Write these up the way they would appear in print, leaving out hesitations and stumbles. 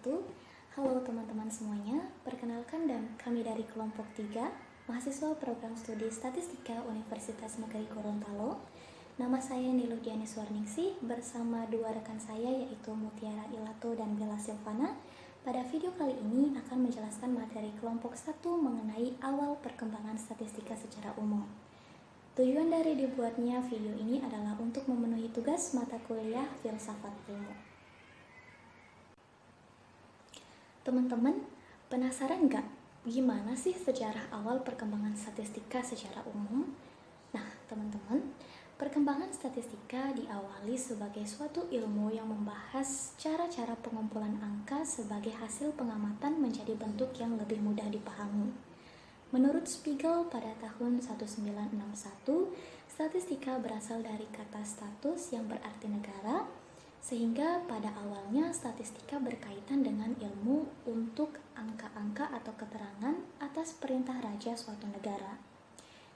wabarakatuh. Halo teman-teman semuanya, perkenalkan kami dari kelompok 3, mahasiswa program studi Statistika Universitas Negeri Gorontalo. Nama saya Niluh Diani Suarningsih bersama dua rekan saya yaitu Mutiara Ilato dan Bella Silvana. Pada video kali ini akan menjelaskan materi kelompok 1 mengenai awal perkembangan statistika secara umum. Tujuan dari dibuatnya video ini adalah untuk memenuhi tugas mata kuliah filsafat ilmu. Teman-teman, penasaran nggak gimana sih sejarah awal perkembangan statistika secara umum? Nah, teman-teman, perkembangan statistika diawali sebagai suatu ilmu yang membahas cara-cara pengumpulan angka sebagai hasil pengamatan menjadi bentuk yang lebih mudah dipahami. Menurut Spiegel pada tahun 1961, statistika berasal dari kata status yang berarti negara, sehingga pada awalnya statistika berkaitan dengan ilmu untuk angka-angka atau keterangan atas perintah raja suatu negara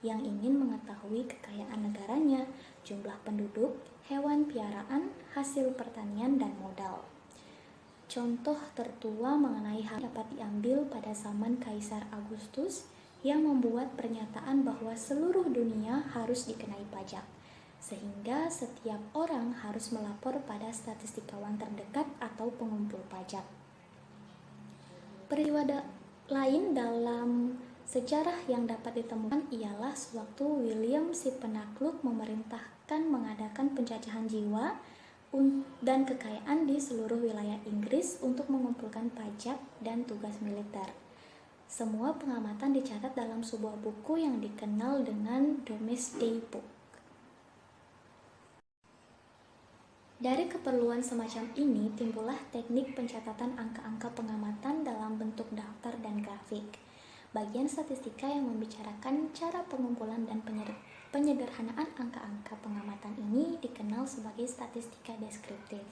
yang ingin mengetahui kekayaan negaranya, jumlah penduduk, hewan piaraan, hasil pertanian, dan modal. Contoh tertua mengenai hal dapat diambil pada zaman Kaisar Agustus yang membuat pernyataan bahwa seluruh dunia harus dikenai pajak, sehingga setiap orang harus melapor pada statistikawan terdekat atau pengumpul pajak. Peristiwa lain dalam sejarah yang dapat ditemukan ialah sewaktu William si Penakluk memerintahkan mengadakan penjajahan jiwa dan kekayaan di seluruh wilayah Inggris untuk mengumpulkan pajak dan tugas militer. Semua pengamatan dicatat dalam sebuah buku yang dikenal dengan Domesday Book. Dari keperluan semacam ini timbullah teknik pencatatan angka-angka pengamatan dalam bentuk daftar dan grafik. Bagian statistika yang membicarakan cara pengumpulan dan penyederhanaan angka-angka pengamatan ini dikenal sebagai statistika deskriptif.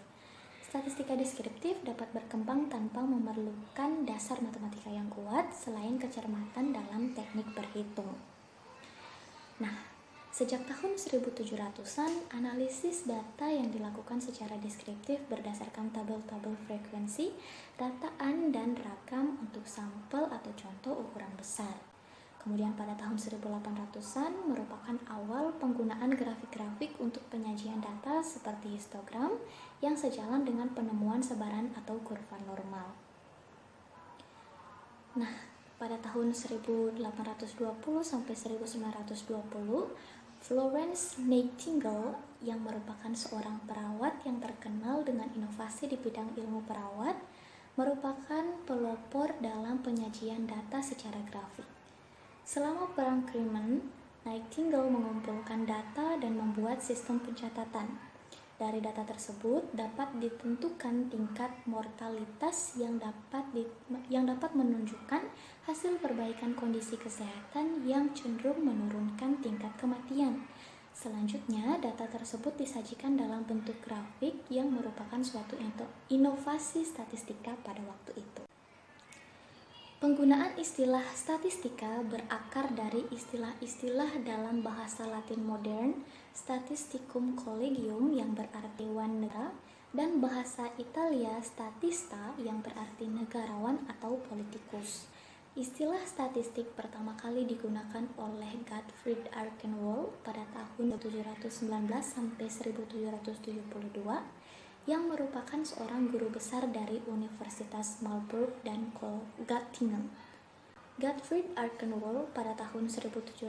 Statistika deskriptif dapat berkembang tanpa memerlukan dasar matematika yang kuat selain kecermatan dalam teknik berhitung. Nah, sejak tahun 1700-an, analisis data yang dilakukan secara deskriptif berdasarkan tabel-tabel frekuensi, rataan, dan rakam untuk sampel atau contoh ukuran besar. Kemudian pada tahun 1800-an merupakan awal penggunaan grafik-grafik untuk penyajian data seperti histogram yang sejalan dengan penemuan sebaran atau kurva normal. Nah, pada tahun 1820 sampai 1920, Florence Nightingale yang merupakan seorang perawat yang terkenal dengan inovasi di bidang ilmu perawat, merupakan pelopor dalam penyajian data secara grafik. Selama Perang Crimean, Nightingale mengumpulkan data dan membuat sistem pencatatan. Dari data tersebut dapat ditentukan tingkat mortalitas yang dapat menunjukkan hasil perbaikan kondisi kesehatan yang cenderung menurunkan tingkat kematian. Selanjutnya, data tersebut disajikan dalam bentuk grafik yang merupakan suatu inovasi statistika pada waktu itu. Penggunaan istilah statistika berakar dari istilah-istilah dalam bahasa Latin modern, statisticum collegium yang berarti wan negara, dan bahasa Italia statista yang berarti negarawan atau politikus. Istilah statistik pertama kali digunakan oleh Gottfried Arkenwolf pada tahun 1719 sampai 1772 yang merupakan seorang guru besar dari Universitas Marburg dan Göttingen. Gottfried Arkenwolf pada tahun 1749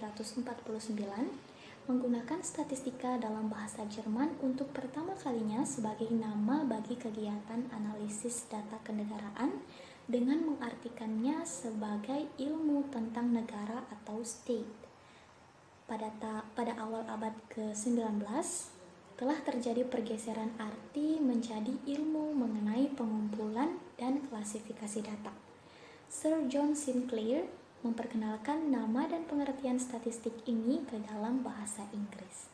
menggunakan statistika dalam bahasa Jerman untuk pertama kalinya sebagai nama bagi kegiatan analisis data kenegaraan dengan mengartikannya sebagai ilmu tentang negara atau state. Pada awal abad ke-19 telah terjadi pergeseran arti menjadi ilmu mengenai pengumpulan dan klasifikasi data. Sir John Sinclair memperkenalkan nama dan pengertian statistik ini ke dalam bahasa Inggris.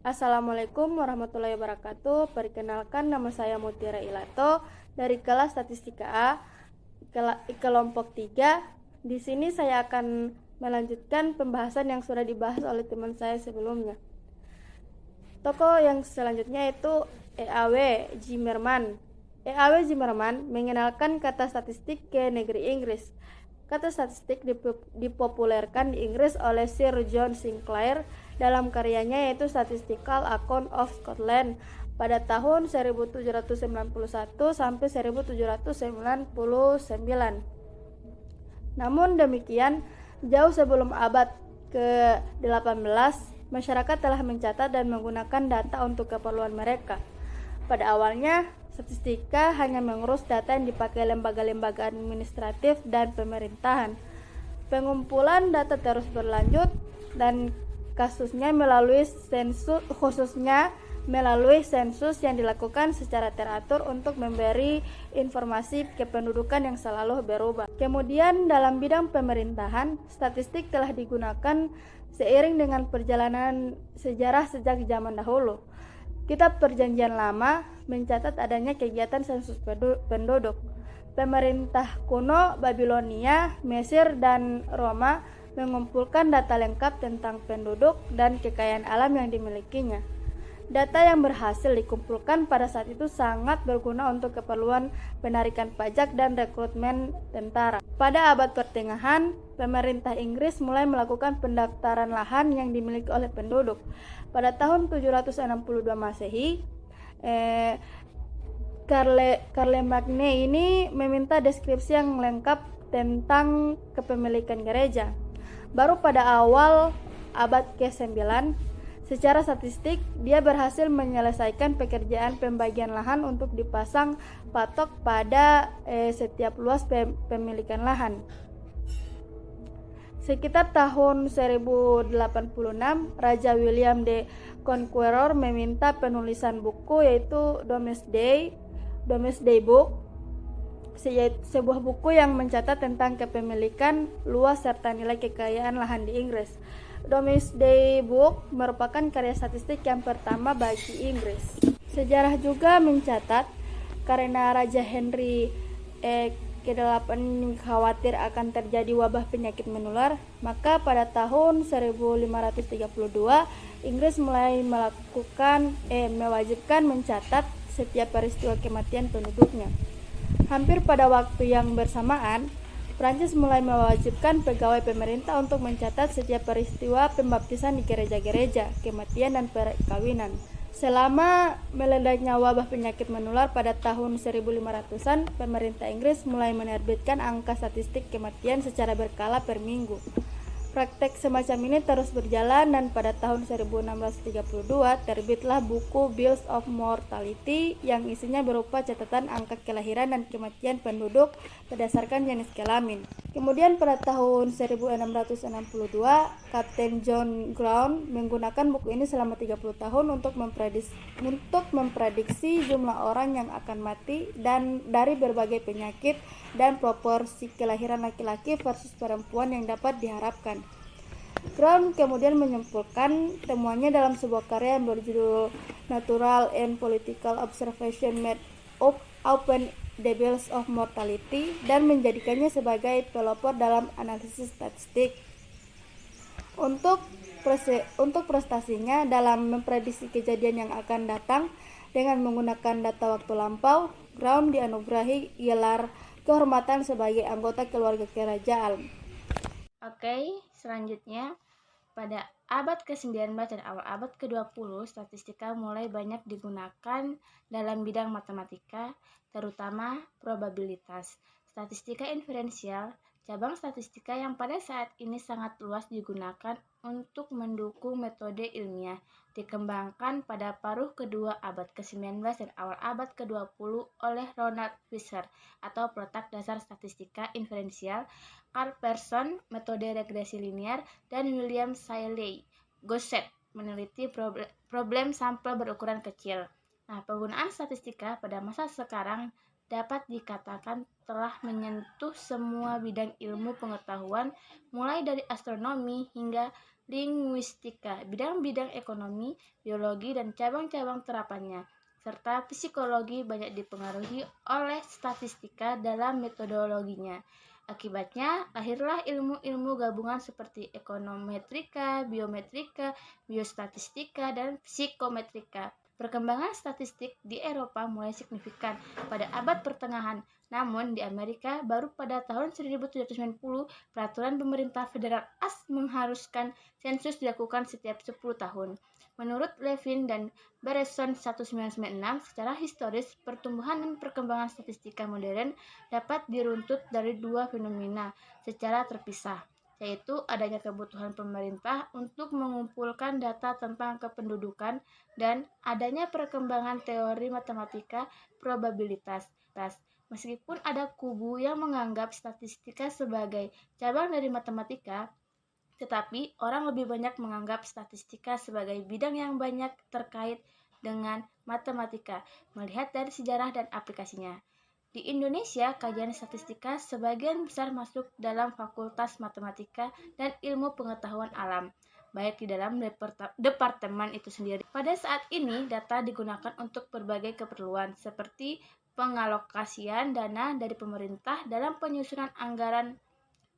Assalamualaikum warahmatullahi wabarakatuh. Perkenalkan, nama saya Mutiara Ilato dari kelas Statistika A, kelompok 3. Di sini saya akan melanjutkan pembahasan yang sudah dibahas oleh teman saya sebelumnya. Tokoh yang selanjutnya itu E.A.W. Zimmermann. E.A.W. Zimmerman mengenalkan kata statistik ke negeri Inggris. Kata statistik dipopulerkan di Inggris oleh Sir John Sinclair dalam karyanya yaitu Statistical Account of Scotland pada tahun 1791 sampai 1799. Namun demikian, jauh sebelum abad ke-18, masyarakat telah mencatat dan menggunakan data untuk keperluan mereka. Pada awalnya, statistika hanya mengurus data yang dipakai lembaga-lembaga administratif dan pemerintahan. Pengumpulan data terus berlanjut dan khususnya melalui sensus yang dilakukan secara teratur untuk memberi informasi kependudukan yang selalu berubah. Kemudian dalam bidang pemerintahan, statistik telah digunakan seiring dengan perjalanan sejarah sejak zaman dahulu. Kitab Perjanjian Lama mencatat adanya kegiatan sensus penduduk. Pemerintah kuno Babilonia, Mesir, dan Roma mengumpulkan data lengkap tentang penduduk dan kekayaan alam yang dimilikinya. Data yang berhasil dikumpulkan pada saat itu sangat berguna untuk keperluan penarikan pajak dan rekrutmen tentara. Pada abad pertengahan, pemerintah Inggris mulai melakukan pendaftaran lahan yang dimiliki oleh penduduk. Pada tahun 762 Masehi, Charlemagne ini meminta deskripsi yang lengkap tentang kepemilikan gereja. Baru pada awal abad ke-9, secara statistik, dia berhasil menyelesaikan pekerjaan pembagian lahan untuk dipasang patok pada setiap luas pemilikan lahan. Sekitar tahun 1086, Raja William the Conqueror meminta penulisan buku yaitu Domesday Book, sebuah buku yang mencatat tentang kepemilikan luas serta nilai kekayaan lahan di Inggris. Domesday Book merupakan karya statistik yang pertama bagi Inggris. Sejarah juga mencatat karena Raja Henry ke-8 khawatir akan terjadi wabah penyakit menular, maka pada tahun 1532 Inggris mulai mewajibkan mencatat setiap peristiwa kematian penduduknya. Hampir pada waktu yang bersamaan, Prancis mulai mewajibkan pegawai pemerintah untuk mencatat setiap peristiwa pembaptisan di gereja-gereja, kematian, dan perkawinan. Selama meledaknya wabah penyakit menular pada tahun 1500-an, pemerintah Inggris mulai menerbitkan angka statistik kematian secara berkala per minggu. Praktek semacam ini terus berjalan dan pada tahun 1632 terbitlah buku Bills of Mortality yang isinya berupa catatan angka kelahiran dan kematian penduduk berdasarkan jenis kelamin. Kemudian pada tahun 1662, Kapten John Brown menggunakan buku ini selama 30 tahun untuk memprediksi jumlah orang yang akan mati dan dari berbagai penyakit dan proporsi kelahiran laki-laki versus perempuan yang dapat diharapkan. Brown kemudian menyimpulkan temuannya dalam sebuah karya yang berjudul Natural and Political Observation Made Open the Bills of Mortality dan menjadikannya sebagai pelopor dalam analisis statistik. Untuk prestasinya dalam memprediksi kejadian yang akan datang dengan menggunakan data waktu lampau, Brown dianugerahi gelar kehormatan sebagai anggota keluarga kerajaan. Oke, selanjutnya pada abad ke-19 dan awal abad ke-20, statistika mulai banyak digunakan dalam bidang matematika, terutama probabilitas. Statistika inferensial, cabang statistika yang pada saat ini sangat luas digunakan untuk mendukung metode ilmiah, dikembangkan pada paruh kedua abad ke-19 dan awal abad ke-20 oleh Ronald Fisher atau peletak dasar statistika inferensial, Carl Pearson metode regresi linear, dan William Cayley Gosset meneliti problem sampel berukuran kecil. Nah, penggunaan statistika pada masa sekarang dapat dikatakan telah menyentuh semua bidang ilmu pengetahuan, mulai dari astronomi hingga linguistika, bidang-bidang ekonomi, biologi, dan cabang-cabang terapannya, serta psikologi banyak dipengaruhi oleh statistika dalam metodologinya. Akibatnya, lahirlah ilmu-ilmu gabungan seperti ekonometrika, biometrika, biostatistika, dan psikometrika. Perkembangan statistik di Eropa mulai signifikan pada abad pertengahan, namun di Amerika baru pada tahun 1790 peraturan pemerintah federal AS mengharuskan sensus dilakukan setiap 10 tahun. Menurut Levin dan Bereson 1996, secara historis pertumbuhan dan perkembangan statistika modern dapat diruntut dari dua fenomena secara terpisah, yaitu adanya kebutuhan pemerintah untuk mengumpulkan data tentang kependudukan dan adanya perkembangan teori matematika probabilitas. Meskipun ada kubu yang menganggap statistika sebagai cabang dari matematika, tetapi orang lebih banyak menganggap statistika sebagai bidang yang banyak terkait dengan matematika, melihat dari sejarah dan aplikasinya. Di Indonesia, kajian statistika sebagian besar masuk dalam Fakultas Matematika dan Ilmu Pengetahuan Alam, baik di dalam departemen itu sendiri. Pada saat ini, data digunakan untuk berbagai keperluan, seperti pengalokasian dana dari pemerintah dalam penyusunan anggaran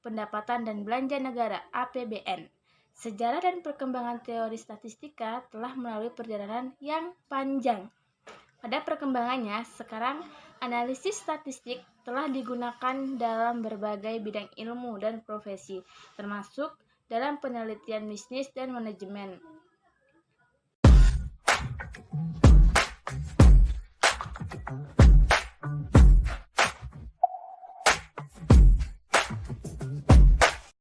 pendapatan dan belanja negara (APBN). Sejarah dan perkembangan teori statistika telah melalui perjalanan yang panjang. Pada perkembangannya, sekarang analisis statistik telah digunakan dalam berbagai bidang ilmu dan profesi, termasuk dalam penelitian bisnis dan manajemen.